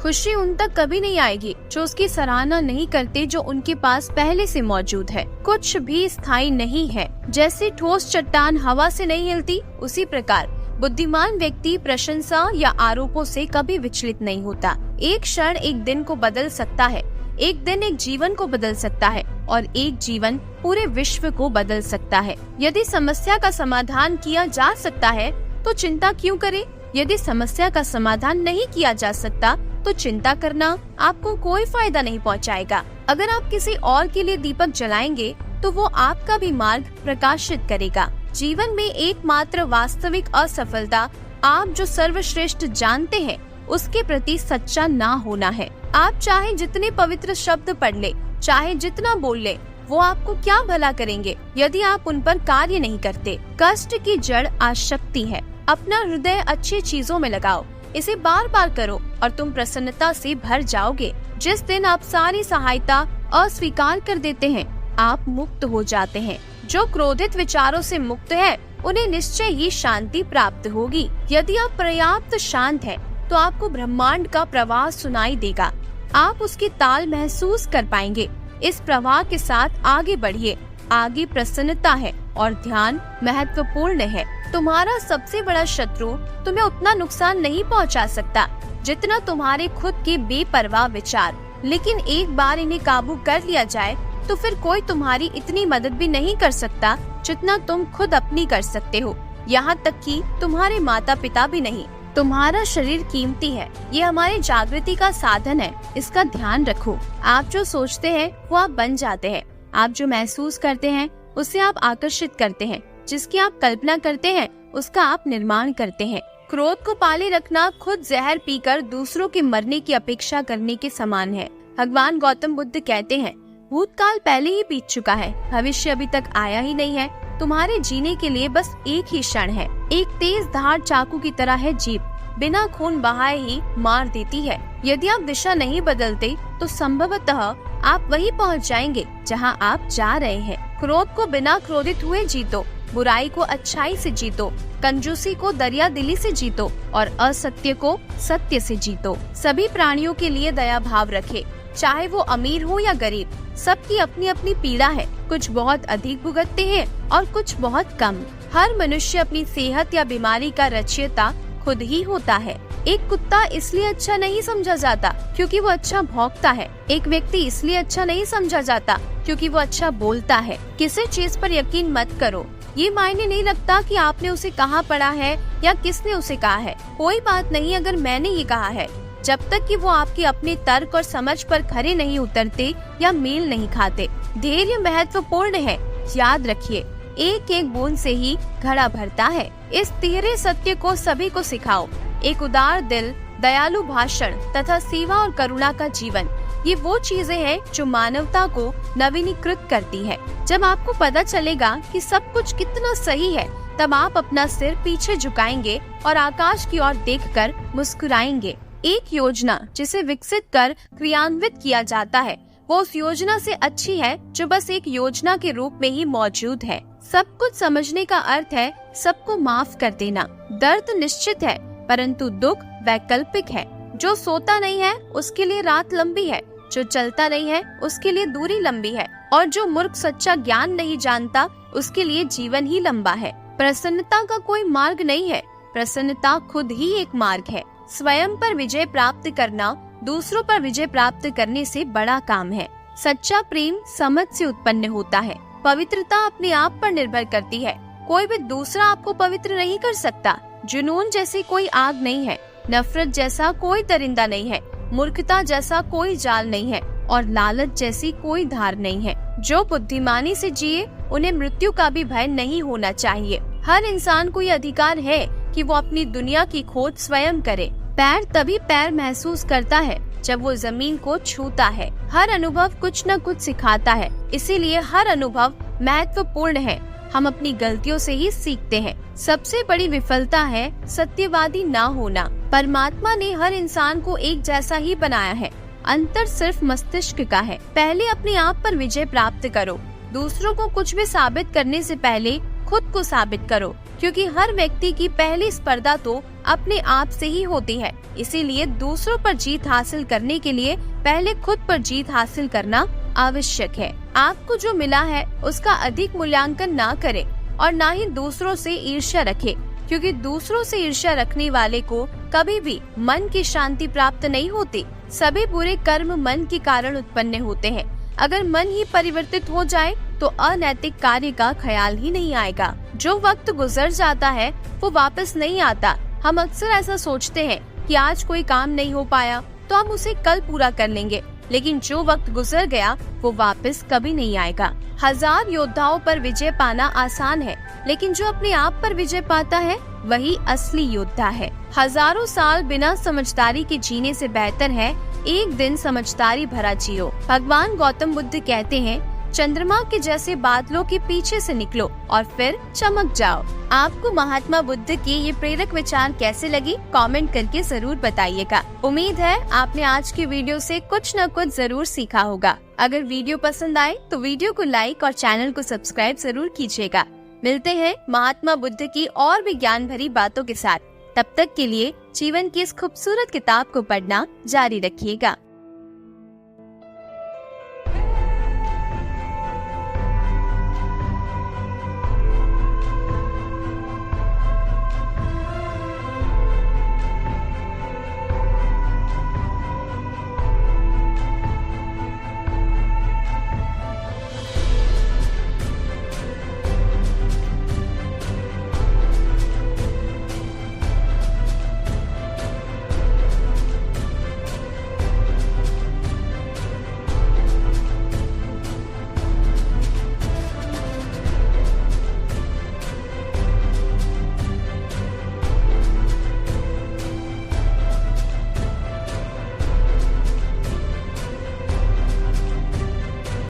खुशी उन तक कभी नहीं आएगी जो उसकी सराहना नहीं करते जो उनके पास पहले से मौजूद है। कुछ भी स्थायी नहीं है। जैसे ठोस चट्टान हवा से नहीं हिलती, उसी प्रकार बुद्धिमान व्यक्ति प्रशंसा या आरोपों से कभी विचलित नहीं होता। एक क्षण एक दिन को बदल सकता है, एक दिन एक जीवन को बदल सकता है और एक जीवन पूरे विश्व को बदल सकता है। यदि समस्या का समाधान किया जा सकता है तो चिंता क्यों करें? यदि समस्या का समाधान नहीं किया जा सकता तो चिंता करना आपको कोई फायदा नहीं पहुंचाएगा। अगर आप किसी और के लिए दीपक जलाएंगे तो वो आपका भी मार्ग प्रकाशित करेगा। जीवन में एकमात्र वास्तविक असफलता आप जो सर्वश्रेष्ठ जानते हैं उसके प्रति सच्चा ना होना है। आप चाहे जितने पवित्र शब्द पढ़ ले, चाहे जितना बोल ले, वो आपको क्या भला करेंगे यदि आप उन पर कार्य नहीं करते। कष्ट की जड़ आसक्ति है। अपना हृदय अच्छी चीजों में लगाओ, इसे बार बार करो और तुम प्रसन्नता से भर जाओगे। जिस दिन आप सारी सहायता अस्वीकार कर देते हैं, आप मुक्त हो जाते हैं। जो क्रोधित विचारों से मुक्त है, उन्हें निश्चय ही शांति प्राप्त होगी। यदि आप पर्याप्त शांत हैं, तो आपको ब्रह्मांड का प्रवाह सुनाई देगा। आप उसकी ताल महसूस कर पाएंगे। इस प्रवाह के साथ आगे बढ़िए। आगे प्रसन्नता है और ध्यान महत्वपूर्ण है। तुम्हारा सबसे बड़ा शत्रु तुम्हें उतना नुकसान नहीं पहुंचा सकता जितना तुम्हारे खुद के बेपरवाह विचार। लेकिन एक बार इन्हें काबू कर लिया जाए तो फिर कोई तुम्हारी इतनी मदद भी नहीं कर सकता जितना तुम खुद अपनी कर सकते हो। यहाँ तक कि तुम्हारे माता पिता भी नहीं। तुम्हारा शरीर कीमती है। ये हमारी जागृति का साधन है। इसका ध्यान रखो। आप जो सोचते हैं वो आप बन जाते हैं। आप जो महसूस करते हैं उसे आप आकर्षित करते हैं। जिसकी आप कल्पना करते हैं उसका आप निर्माण करते हैं। क्रोध को पाले रखना खुद जहर पीकर दूसरों के मरने की अपेक्षा करने के समान है। भगवान गौतम बुद्ध कहते हैं, भूतकाल पहले ही बीत चुका है, भविष्य अभी तक आया ही नहीं है। तुम्हारे जीने के लिए बस एक ही क्षण है। एक तेज धार चाकू की तरह है जीभ, बिना खून बहाए ही मार देती है। यदि आप दिशा नहीं बदलते तो संभवतः आप वहीं पहुंच जाएंगे जहां आप जा रहे हैं। क्रोध को बिना क्रोधित हुए जीतो, बुराई को अच्छाई से जीतो, कंजूसी को दरिया दिली से जीतो और असत्य को सत्य से जीतो। सभी प्राणियों के लिए दया भाव रखे, चाहे वो अमीर हो या गरीब। सबकी अपनी अपनी पीड़ा है। कुछ बहुत अधिक भुगतते हैं और कुछ बहुत कम। हर मनुष्य अपनी सेहत या बीमारी का रचयिता खुद ही होता है। एक कुत्ता इसलिए अच्छा नहीं समझा जाता क्योंकि वो अच्छा भौंकता है। एक व्यक्ति इसलिए अच्छा नहीं समझा जाता क्योंकि वो अच्छा बोलता है। किसी चीज पर यकीन मत करो। ये मायने नहीं रखता कि आपने उसे कहाँ पढ़ा है या किसने उसे कहा है। कोई बात नहीं अगर मैंने ये कहा है, जब तक कि वो आपके अपने तर्क और समझ पर खरे नहीं उतरते या मेल नहीं खाते। धैर्य महत्वपूर्ण है। याद रखिए, एक एक बूंद से ही घड़ा भरता है। इस तिहरे सत्य को सभी को सिखाओ। एक उदार दिल, दयालु भाषण तथा सेवा और करुणा का जीवन, ये वो चीजें हैं जो मानवता को नवीनीकृत करती है। जब आपको पता चलेगा कि सब कुछ कितना सही है, तब आप अपना सिर पीछे झुकाएंगे और आकाश की ओर देखकर मुस्कुराएंगे। एक योजना जिसे विकसित कर क्रियान्वित किया जाता है, वो उस योजना से अच्छी है जो बस एक योजना के रूप में ही मौजूद है। सब कुछ समझने का अर्थ है सबको माफ कर देना। दर्द निश्चित है परंतु दुख वैकल्पिक है। जो सोता नहीं है उसके लिए रात लंबी है, जो चलता नहीं है उसके लिए दूरी लंबी है, और जो मूर्ख सच्चा ज्ञान नहीं जानता उसके लिए जीवन ही लंबा है। प्रसन्नता का कोई मार्ग नहीं है, प्रसन्नता खुद ही एक मार्ग है। स्वयं पर विजय प्राप्त करना दूसरों पर विजय प्राप्त करने से बड़ा काम है। सच्चा प्रेम समझ से उत्पन्न होता है। पवित्रता अपने आप पर निर्भर करती है। कोई भी दूसरा आपको पवित्र नहीं कर सकता। जुनून जैसी कोई आग नहीं है, नफरत जैसा कोई दरिंदा नहीं है, मूर्खता जैसा कोई जाल नहीं है और लालच जैसी कोई धार नहीं है। जो बुद्धिमानी से जिए उन्हें मृत्यु का भी भय नहीं होना चाहिए। हर इंसान को ये अधिकार है कि वो अपनी दुनिया की खोज स्वयं करे। पैर तभी पैर महसूस करता है जब वो जमीन को छूता है। हर अनुभव कुछ न कुछ सिखाता है, इसीलिए हर अनुभव महत्वपूर्ण है। हम अपनी गलतियों से ही सीखते हैं। सबसे बड़ी विफलता है सत्यवादी ना होना। परमात्मा ने हर इंसान को एक जैसा ही बनाया है, अंतर सिर्फ मस्तिष्क का है। पहले अपने आप पर विजय प्राप्त करो। दूसरों को कुछ भी साबित करने से पहले खुद को साबित करो, क्योंकि हर व्यक्ति की पहली स्पर्धा तो अपने आप से ही होती है। इसीलिए दूसरों पर जीत हासिल करने के लिए पहले खुद पर जीत हासिल करना आवश्यक है। आपको जो मिला है उसका अधिक मूल्यांकन ना करें और ना ही दूसरों से ईर्ष्या रखें, क्योंकि दूसरों से ईर्ष्या रखने वाले को कभी भी मन की शांति प्राप्त नहीं होती। सभी बुरे कर्म मन के कारण उत्पन्न होते हैं। अगर मन ही परिवर्तित हो जाए तो अनैतिक कार्य का ख्याल ही नहीं आएगा। जो वक्त गुजर जाता है वो वापस नहीं आता। हम अक्सर ऐसा सोचते हैं कि आज कोई काम नहीं हो पाया तो हम उसे कल पूरा कर लेंगे, लेकिन जो वक्त गुजर गया वो वापस कभी नहीं आएगा। 1000 योद्धाओं पर विजय पाना आसान है, लेकिन जो अपने आप पर विजय पाता है वही असली योद्धा है। हजारों साल बिना समझदारी के जीने से बेहतर है एक दिन समझदारी भरा जियो। भगवान गौतम बुद्ध कहते हैं, चंद्रमा के जैसे बादलों के पीछे से निकलो और फिर चमक जाओ। आपको महात्मा बुद्ध के ये प्रेरक विचार कैसे लगी, कमेंट करके जरूर बताइएगा। उम्मीद है आपने आज की वीडियो से कुछ न कुछ जरूर सीखा होगा। अगर वीडियो पसंद आए तो वीडियो को लाइक और चैनल को सब्सक्राइब जरूर कीजिएगा। मिलते हैं महात्मा बुद्ध की और भी ज्ञान भरी बातों के साथ। तब तक के लिए जीवन की इस खूबसूरत किताब को पढ़ना जारी रखिएगा।